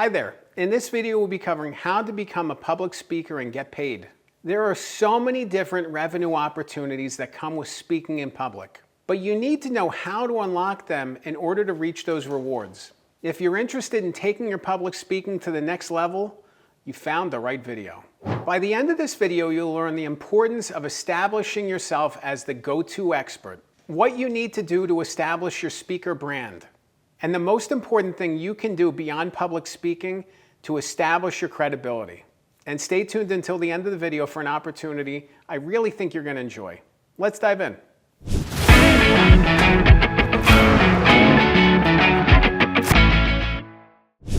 Hi there. In this video, we'll be covering how to become a public speaker and get paid. There are so many different revenue opportunities that come with speaking in public, but you need to know how to unlock them in order to reach those rewards. If you're interested in taking your public speaking to the next level, you found the right video. By the end of this video, you'll learn the importance of establishing yourself as the go-to expert, what you need to do to establish your speaker brand, and the most important thing you can do beyond public speaking to establish your credibility. And stay tuned until the end of the video for an opportunity I really think you're going to enjoy. Let's dive in.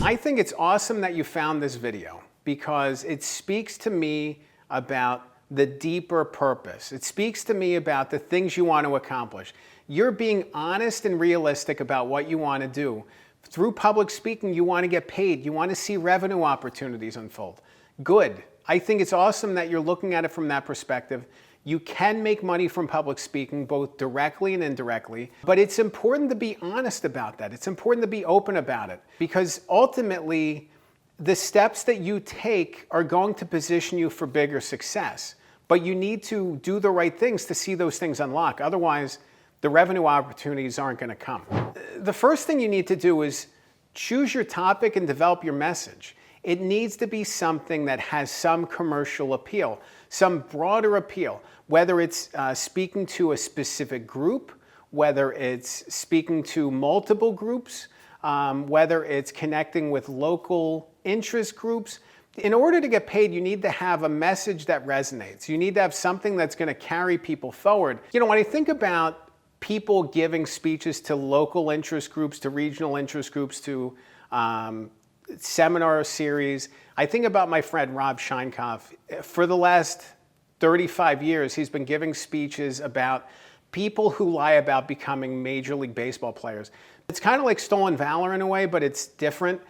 I think it's awesome that you found this video because it speaks to me about the deeper purpose. It speaks to me about the things you want to accomplish. You're being honest and realistic about what you want to do. Through public speaking, you want to get paid. You want to see revenue opportunities unfold. Good. I think it's awesome that you're looking at it from that perspective. You can make money from public speaking, both directly and indirectly, but it's important to be honest about that. It's important to be open about it because ultimately, the steps that you take are going to position you for bigger success. But you need to do the right things to see those things unlock. Otherwise, the revenue opportunities aren't going to come. The first thing you need to do is choose your topic and develop your message. It needs to be something that has some commercial appeal, some broader appeal, whether it's speaking to a specific group, whether it's speaking to multiple groups, whether it's connecting with local interest groups. In order to get paid, you need to have a message that resonates. You need to have something that's going to carry people forward. You know, when I think about people giving speeches to local interest groups, to regional interest groups, to seminar series, I think about my friend Rob Scheinkopf. For the last 35 years, he's been giving speeches about people who lie about becoming Major League Baseball players. It's kind of like stolen valor in a way, but it's different.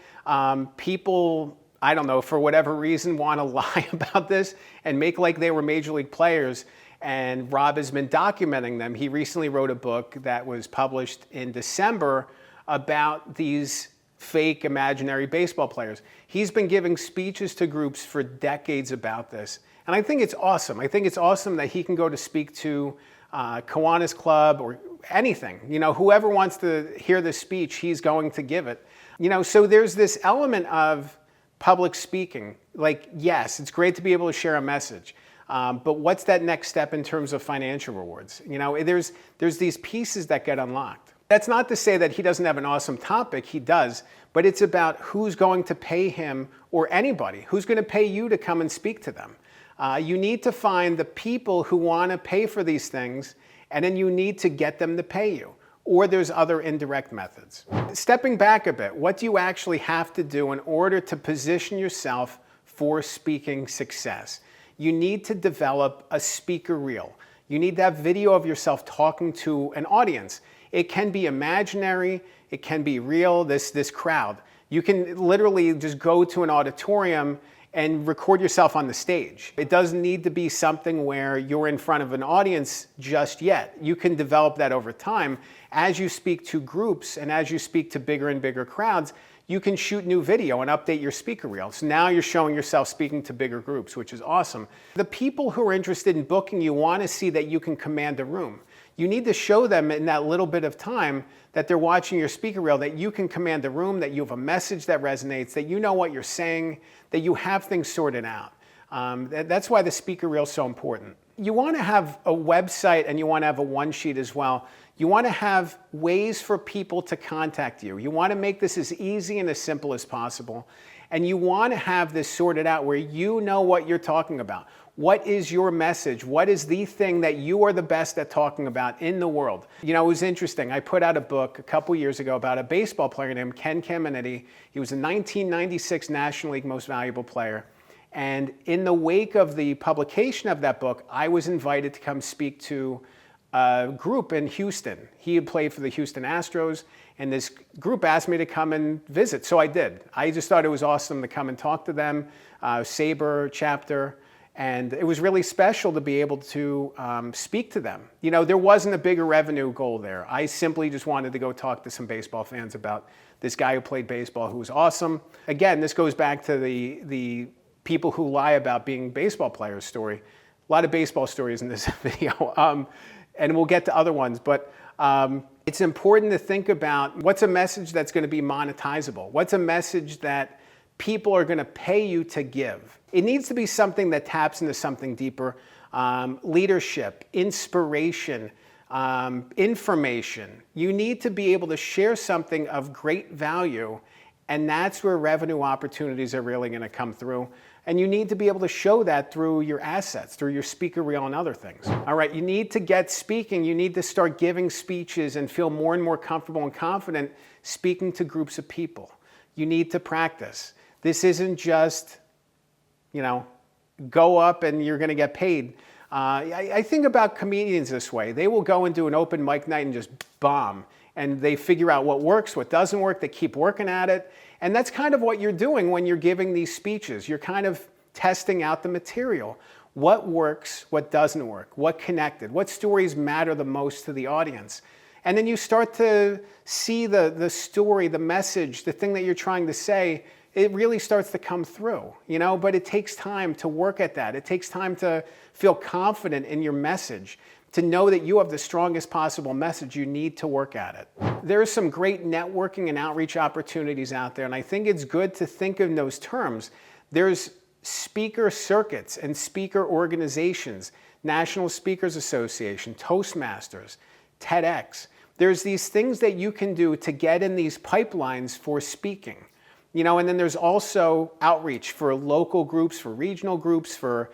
People, I don't know, for whatever reason, want to lie about this and make like they were Major League players. And Rob has been documenting them. He recently wrote a book that was published in December about these fake imaginary baseball players. He's been giving speeches to groups for decades about this. And I think it's awesome. I think it's awesome that he can go to speak to Kiwanis Club or anything. You know, whoever wants to hear this speech, he's going to give it. You know, so there's this element of public speaking. Like, yes, it's great to be able to share a message. But what's that next step in terms of financial rewards? You know, there's these pieces that get unlocked. That's not to say that he doesn't have an awesome topic, he does, but it's about who's going to pay him or anybody, who's going to pay you to come and speak to them. You need to find the people who want to pay for these things, and then you need to get them to pay you. Or there's other indirect methods. Stepping back a bit, what do you actually have to do in order to position yourself for speaking success? You need to develop a speaker reel. You need to have video of yourself talking to an audience. It can be imaginary, it can be real, this crowd. You can literally just go to an auditorium and record yourself on the stage. It doesn't need to be something where you're in front of an audience just yet. You can develop that over time. As you speak to groups and as you speak to bigger and bigger crowds, you can shoot new video and update your speaker reel. So now you're showing yourself speaking to bigger groups, which is awesome. The people who are interested in booking you want to see that you can command a room. You need to show them in that little bit of time that they're watching your speaker reel that you can command a room, that you have a message that resonates, that you know what you're saying, that you have things sorted out. That's why the speaker reel is so important. You want to have a website and you want to have a one sheet as well. You want to have ways for people to contact you. You want to make this as easy and as simple as possible. And you want to have this sorted out where you know what you're talking about. What is your message? What is the thing that you are the best at talking about in the world? You know, it was interesting. I put out a book a couple years ago about a baseball player named Ken Caminiti. He was a 1996 National League Most Valuable Player. And in the wake of the publication of that book, I was invited to come speak to a group in Houston. He had played for the Houston Astros, and this group asked me to come and visit, so I did. I just thought it was awesome to come and talk to them, Sabre chapter, And it was really special to be able to speak to them. You know, there wasn't a bigger revenue goal there. I simply just wanted to go talk to some baseball fans about this guy who played baseball who was awesome. Again, this goes back to the people who lie about being baseball players story. A lot of baseball stories in this video, and we'll get to other ones. But it's important to think about what's a message that's going to be monetizable. What's a message that people are going to pay you to give? It needs to be something that taps into something deeper. Leadership, inspiration, information. You need to be able to share something of great value, and that's where revenue opportunities are really going to come through. And you need to be able to show that through your assets, through your speaker reel and other things. All right, you need to get speaking. You need to start giving speeches and feel more and more comfortable and confident speaking to groups of people. You need to practice. This isn't just, you know, go up and you're going to get paid. I think about comedians this way. They will go and do an open mic night and just bomb. And they figure out what works, what doesn't work. They keep working at it. And that's kind of what you're doing when you're giving these speeches. You're kind of testing out the material. What works, what doesn't work, what connected, what stories matter the most to the audience. And then you start to see the story, the message, the thing that you're trying to say. It really starts to come through, you know, but it takes time to work at that. It takes time to feel confident in your message, to know that you have the strongest possible message. You need to work at it. There's some great networking and outreach opportunities out there, and I think it's good to think in those terms. There's speaker circuits and speaker organizations, National Speakers Association, Toastmasters, TEDx. There's these things that you can do to get in these pipelines for speaking. You know, and then there's also outreach for local groups, for regional groups, for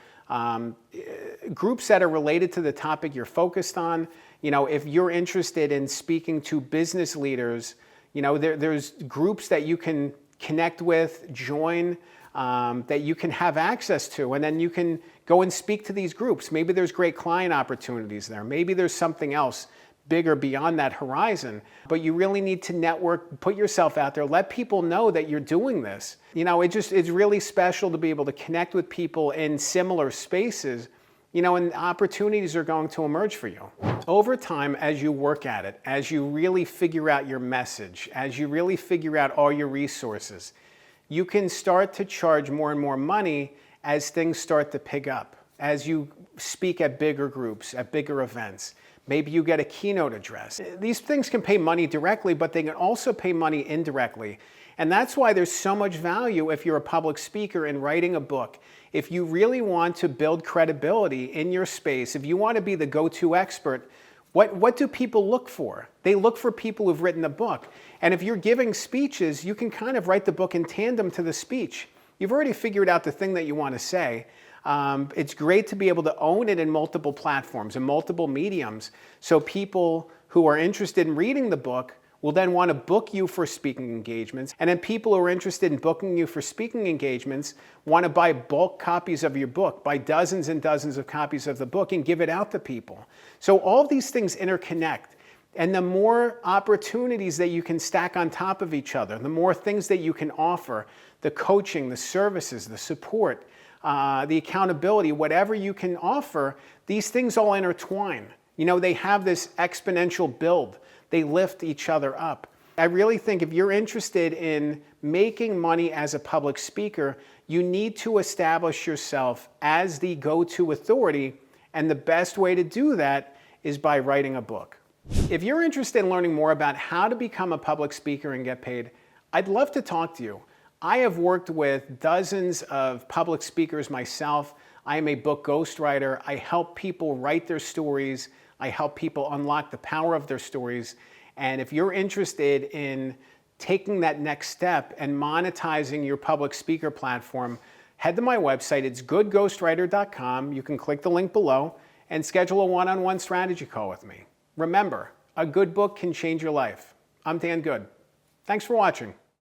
groups that are related to the topic you're focused on. You know, if you're interested in speaking to business leaders, you know, there's groups that you can connect with, join, that you can have access to, and then you can go and speak to these groups. Maybe there's great client opportunities there. Maybe there's something else bigger beyond that horizon, but you really need to network, put yourself out there, let people know that you're doing this. You know, it's really special to be able to connect with people in similar spaces, you know, and opportunities are going to emerge for you. Over time, as you work at it, as you really figure out your message, as you really figure out all your resources, you can start to charge more and more money as things start to pick up, as you speak at bigger groups, at bigger events. Maybe you get a keynote address. These things can pay money directly, but they can also pay money indirectly. And that's why there's so much value if you're a public speaker in writing a book. If you really want to build credibility in your space, if you want to be the go-to expert, what do people look for? They look for people who've written a book. And if you're giving speeches, you can kind of write the book in tandem to the speech. You've already figured out the thing that you want to say. It's great to be able to own it in multiple platforms and multiple mediums, so people who are interested in reading the book will then want to book you for speaking engagements, and then people who are interested in booking you for speaking engagements want to buy bulk copies of your book, buy dozens and dozens of copies of the book and give it out to people. So all of these things interconnect, and the more opportunities that you can stack on top of each other, the more things that you can offer, the coaching, the services, the support, the accountability, whatever you can offer, these things all intertwine. You know, they have this exponential build. They lift each other up. I really think if you're interested in making money as a public speaker, you need to establish yourself as the go-to authority, and the best way to do that is by writing a book. If you're interested in learning more about how to become a public speaker and get paid, I'd love to talk to you. I have worked with dozens of public speakers myself. I am a book ghostwriter. I help people write their stories. I help people unlock the power of their stories. And if you're interested in taking that next step and monetizing your public speaker platform, head to my website. It's goodghostwriter.com. You can click the link below and schedule a one-on-one strategy call with me. Remember, a good book can change your life. I'm Dan Good. Thanks for watching.